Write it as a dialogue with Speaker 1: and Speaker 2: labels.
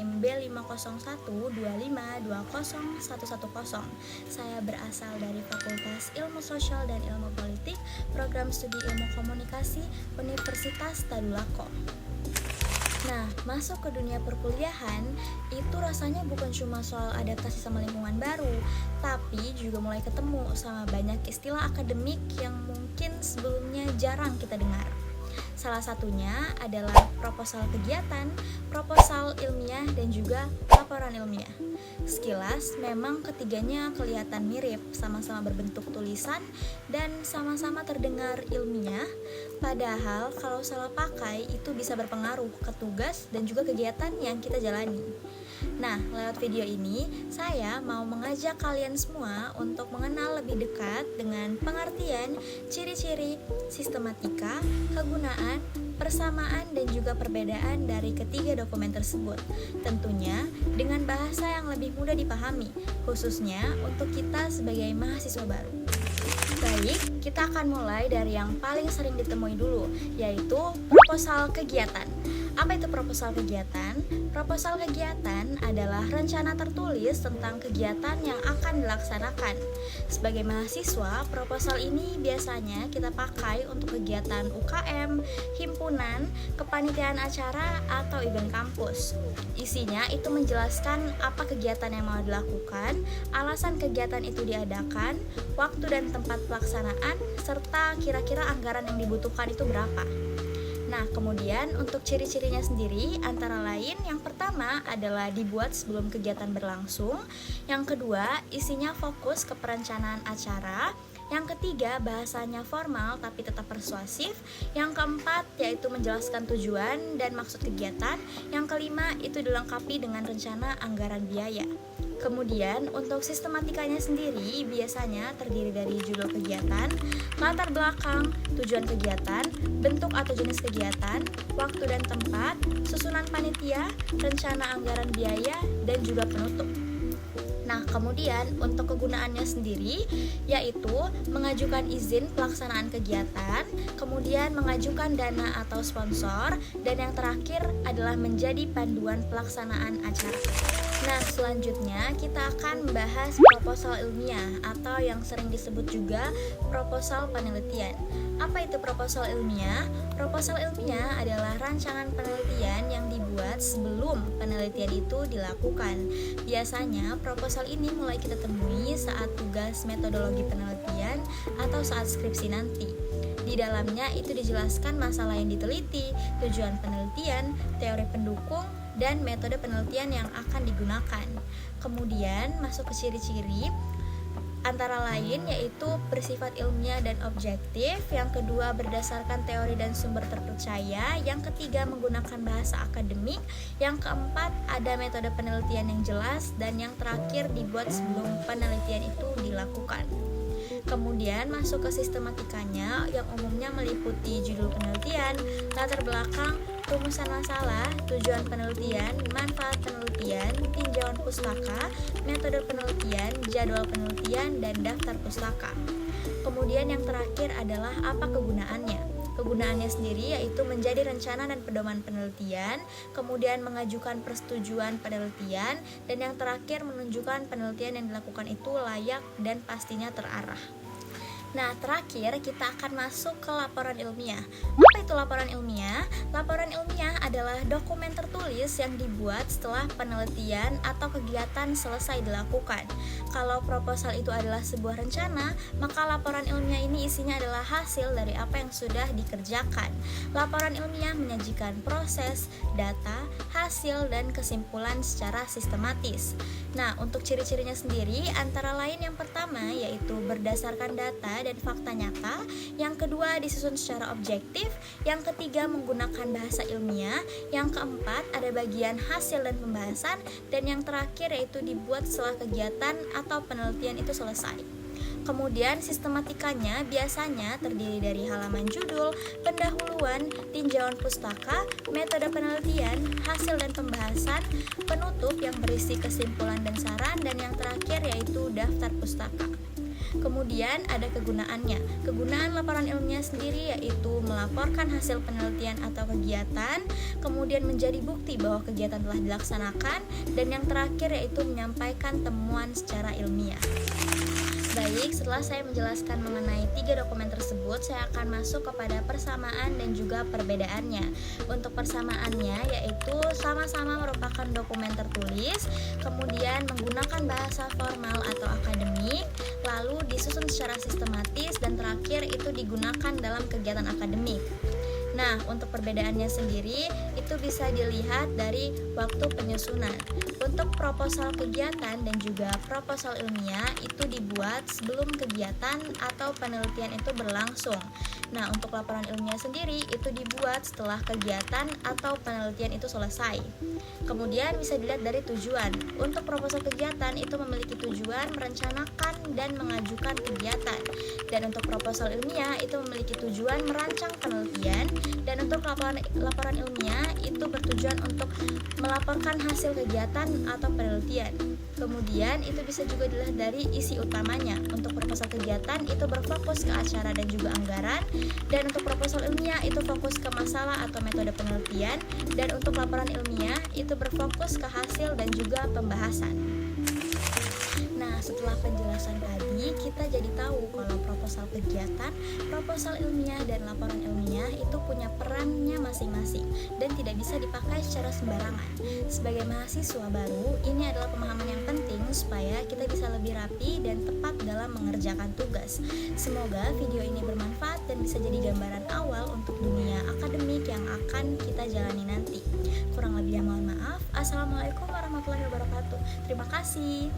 Speaker 1: NIM B50125201110. Saya berasal dari Fakultas Ilmu Sosial dan Ilmu Politik, Program Studi Ilmu Komunikasi, Universitas Tadulako. Nah, masuk ke dunia perkuliahan itu rasanya bukan cuma soal adaptasi sama lingkungan baru, tapi juga mulai ketemu sama banyak istilah akademik yang mungkin sebelumnya jarang kita dengar. Salah satunya adalah proposal kegiatan, proposal ilmiah, dan juga laporan ilmiah. Sekilas memang ketiganya kelihatan mirip, sama-sama berbentuk tulisan dan sama-sama terdengar ilmiah. Padahal kalau salah pakai itu bisa berpengaruh ke tugas dan juga kegiatan yang kita jalani. Nah, lewat video ini saya mau mengajak kalian semua untuk mengenal lebih dekat dengan pengertian, ciri-ciri, sistematika, kegunaan, persamaan, dan juga perbedaan dari ketiga dokumen tersebut. Tentunya dengan bahasa yang lebih mudah dipahami, khususnya untuk kita sebagai mahasiswa baru. Baik, kita akan mulai dari yang paling sering ditemui dulu, yaitu proposal kegiatan. Apa itu proposal kegiatan? Proposal kegiatan adalah rencana tertulis tentang kegiatan yang akan dilaksanakan. Sebagai mahasiswa, proposal ini biasanya kita pakai untuk kegiatan UKM, himpunan, kepanitiaan acara, atau event kampus. Isinya itu menjelaskan apa kegiatan yang mau dilakukan, alasan kegiatan itu diadakan, waktu dan tempat pelaksanaan, serta kira-kira anggaran yang dibutuhkan itu berapa. Nah, kemudian untuk ciri-cirinya sendiri antara lain yang pertama adalah dibuat sebelum kegiatan berlangsung, yang kedua isinya fokus ke perencanaan acara, yang ketiga bahasanya formal tapi tetap persuasif, yang keempat yaitu menjelaskan tujuan dan maksud kegiatan, yang kelima itu dilengkapi dengan rencana anggaran biaya. Kemudian untuk sistematikanya sendiri biasanya terdiri dari judul kegiatan, latar belakang, tujuan kegiatan, bentuk atau jenis kegiatan, waktu dan tempat, susunan panitia, rencana anggaran biaya, dan juga penutup. Nah, kemudian untuk kegunaannya sendiri yaitu mengajukan izin pelaksanaan kegiatan, kemudian mengajukan dana atau sponsor, dan yang terakhir adalah menjadi panduan pelaksanaan acara. Nah, selanjutnya kita akan membahas proposal ilmiah atau yang sering disebut juga proposal penelitian. Apa itu proposal ilmiah? Proposal ilmiah adalah rancangan penelitian yang dibuat sebelum penelitian itu dilakukan. Biasanya proposal ini mulai kita temui saat tugas metodologi penelitian atau saat skripsi nanti. Di dalamnya itu dijelaskan masalah yang diteliti, tujuan penelitian, teori pendukung, dan metode penelitian yang akan digunakan. Kemudian masuk ke ciri-ciri antara lain yaitu bersifat ilmiah dan objektif, yang kedua berdasarkan teori dan sumber terpercaya, yang ketiga menggunakan bahasa akademik, yang keempat ada metode penelitian yang jelas, dan yang terakhir dibuat sebelum penelitian itu dilakukan. Kemudian masuk ke sistematikanya yang umumnya meliputi judul penelitian, latar belakang, rumusan masalah, tujuan penelitian, manfaat penelitian, tinjauan pustaka, metode penelitian, jadwal penelitian, dan daftar pustaka. Kemudian yang terakhir adalah apa kegunaannya. Kegunaannya sendiri yaitu menjadi rencana dan pedoman penelitian, kemudian mengajukan persetujuan penelitian, dan yang terakhir menunjukkan penelitian yang dilakukan itu layak dan pastinya terarah. Nah, terakhir kita akan masuk ke laporan ilmiah. Apa itu laporan ilmiah? Laporan ilmiah adalah dokumen tertulis yang dibuat setelah penelitian atau kegiatan selesai dilakukan. Kalau proposal itu adalah sebuah rencana, maka laporan ilmiah ini isinya adalah hasil dari apa yang sudah dikerjakan. Laporan ilmiah menyajikan proses, data, hasil, dan kesimpulan secara sistematis. Nah, untuk ciri-cirinya sendiri antara lain yang pertama yaitu berdasarkan data dan fakta nyata, yang kedua disusun secara objektif, yang ketiga menggunakan bahasa ilmiah, yang keempat ada bagian hasil dan pembahasan, dan yang terakhir yaitu dibuat setelah kegiatan atau penelitian itu selesai. Kemudian sistematikanya biasanya terdiri dari halaman judul, pendahuluan, tinjauan pustaka, metode penelitian, hasil dan pembahasan, penutup yang berisi kesimpulan dan saran, dan yang terakhir yaitu daftar pustaka. Kemudian ada kegunaannya. Kegunaan laporan ilmiah sendiri yaitu melaporkan hasil penelitian atau kegiatan, kemudian menjadi bukti bahwa kegiatan telah dilaksanakan, dan yang terakhir yaitu menyampaikan temuan secara ilmiah. Baik, setelah saya menjelaskan mengenai 3 dokumen tersebut, saya akan masuk kepada persamaan dan juga perbedaannya. Untuk persamaannya yaitu sama-sama merupakan dokumen tertulis, kemudian menggunakan bahasa formal atau akademik, lalu disusun secara sistematis, dan terakhir itu digunakan dalam kegiatan akademik. Nah, untuk perbedaannya sendiri itu bisa dilihat dari waktu penyusunan. Untuk proposal kegiatan dan juga proposal ilmiah itu dibuat sebelum kegiatan atau penelitian itu berlangsung. Nah, untuk laporan ilmiah sendiri itu dibuat setelah kegiatan atau penelitian itu selesai. Kemudian bisa dilihat dari tujuan. Untuk proposal kegiatan itu memiliki tujuan merencanakan dan mengajukan kegiatan. Dan untuk proposal ilmiah itu memiliki tujuan merancang penelitian. Dan untuk laporan ilmiah itu bertujuan untuk melaporkan hasil kegiatan atau penelitian. Kemudian itu bisa juga dilihat dari isi utamanya. Untuk proposal kegiatan itu berfokus ke acara dan juga anggaran, dan untuk proposal ilmiah itu fokus ke masalah atau metode penelitian, dan untuk laporan ilmiah itu berfokus ke hasil dan juga pembahasan. Nah, setelah penjelasan tadi, kita jadi tahu kalau proposal kegiatan, proposal ilmiah, dan laporan ilmiah itu punya perannya masing-masing dan tidak bisa dipakai secara sembarangan. Sebagai mahasiswa baru, ini adalah pemahaman yang penting supaya kita bisa lebih rapi dan tepat dalam mengerjakan tugas. Semoga video ini bermanfaat dan bisa jadi gambaran awal untuk dunia akademik yang akan kita jalani nanti. Kurang lebihnya mohon maaf. Assalamualaikum warahmatullahi wabarakatuh. Terima kasih.